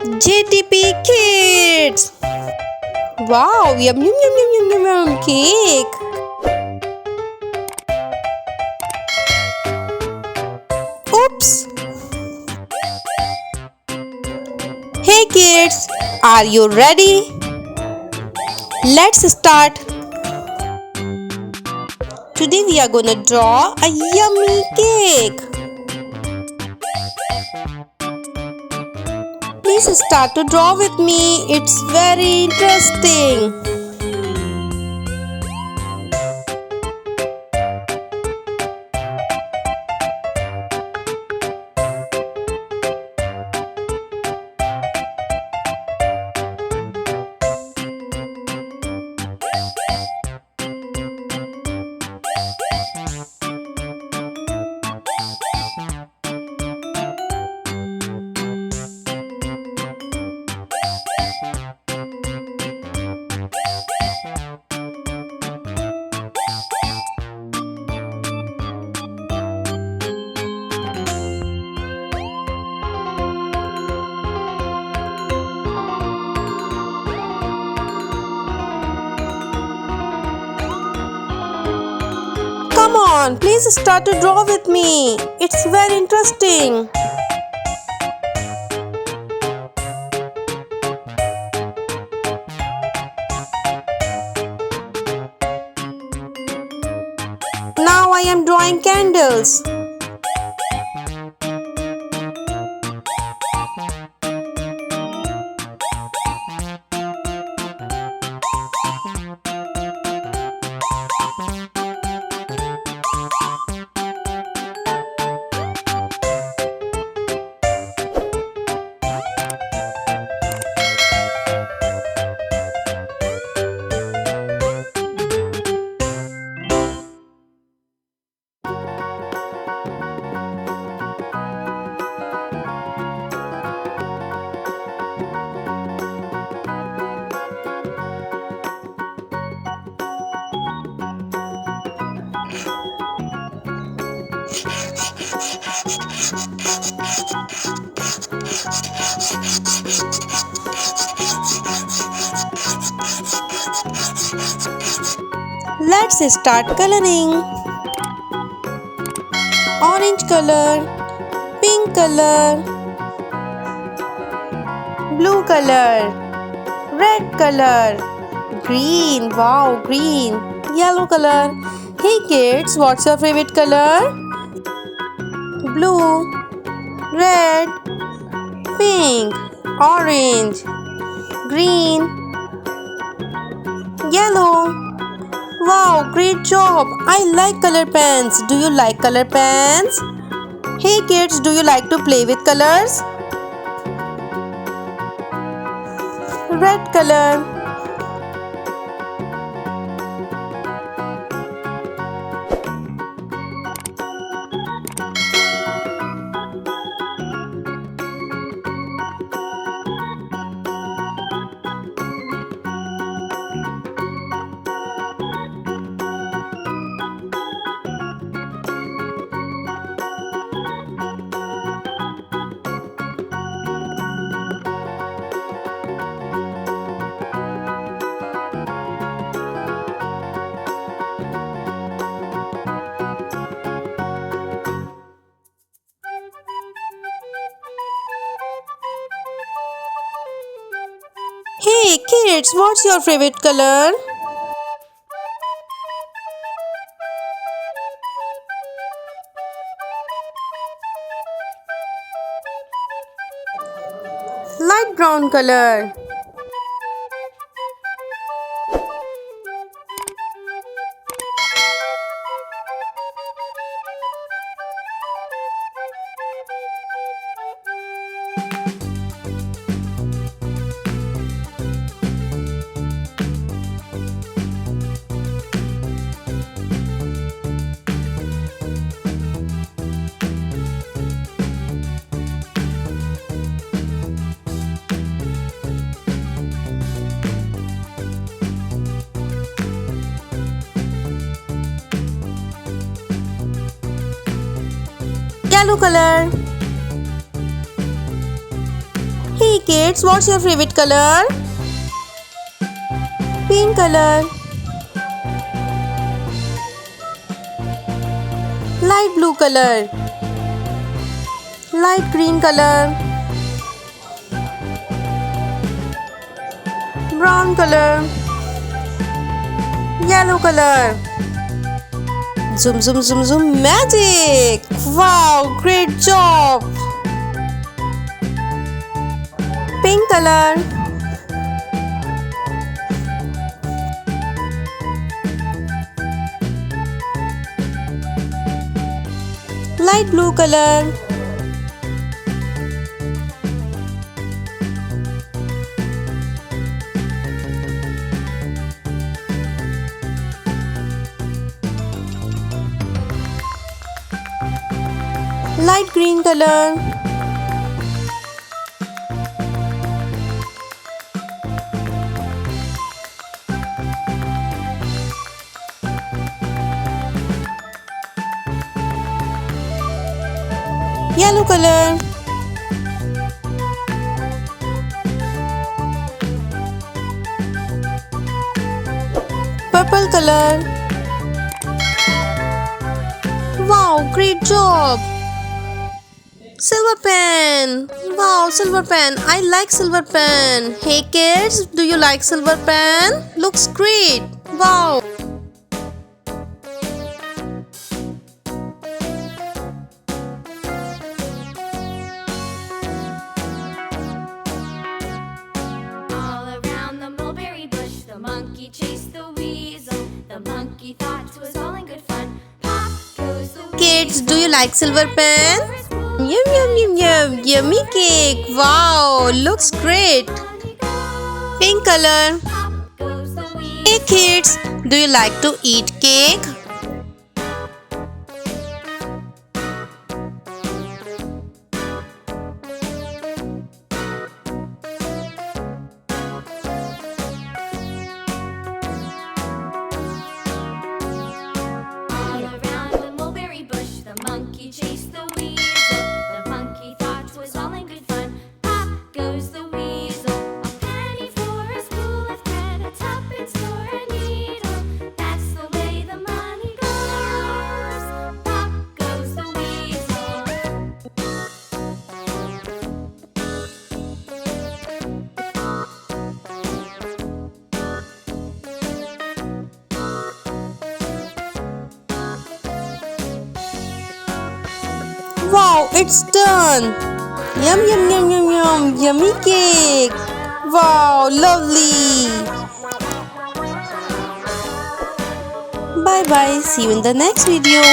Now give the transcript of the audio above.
JTP Kids! Wow, yum yum yum yum yum yum yum cake! Oops! Hey kids, are you ready? Let's start. Today we are gonna draw a yummy cake. Please start to draw with me. It's very interesting. Come on, please start to draw with me. It's very interesting. Now I am drawing candles. Let's start coloring. Orange color, pink color, blue color, red color, green, wow, green, yellow color. Hey kids, what's your favorite color? Blue, red, pink, orange, green, yellow. Wow, great job! I like color pens. Do you like color pens? Hey kids, do you like to play with colors? Red color. Hey kids, what's your favorite color? Light brown color. Yellow color. Hey kids, what's your favorite color? Pink color. Light blue color. Light green color. Brown color. Yellow color. Zoom, zoom, zoom, zoom, magic! Wow, great job! Pink color. Light blue color. Light green color. Yellow color. Purple color. Wow, great job! Silver pen. Wow, silver pen. I like silver pen. Hey kids, do you like silver pen? Looks great. Wow. All around the mulberry bush, the monkey chased the weasel. The monkey thought 'twas all in good fun. Pop goes the weasel. Kids, do you like silver pen? Yum yum yum yum, yummy cake. Wow, looks great. Pink color. Hey kids, do you like to eat cake? All around the mulberry bush, the monkey chased the weasel. The monkey thought 'twas all in good fun. Pop goes the weasel. A penny for a spool of thread, a tuppence for a needle. That's the way the money goes. Pop goes the weasel. Wow, it's done. Yum yum yum yum yum, yummy cake. Wow, lovely. Bye bye. See you in the next video.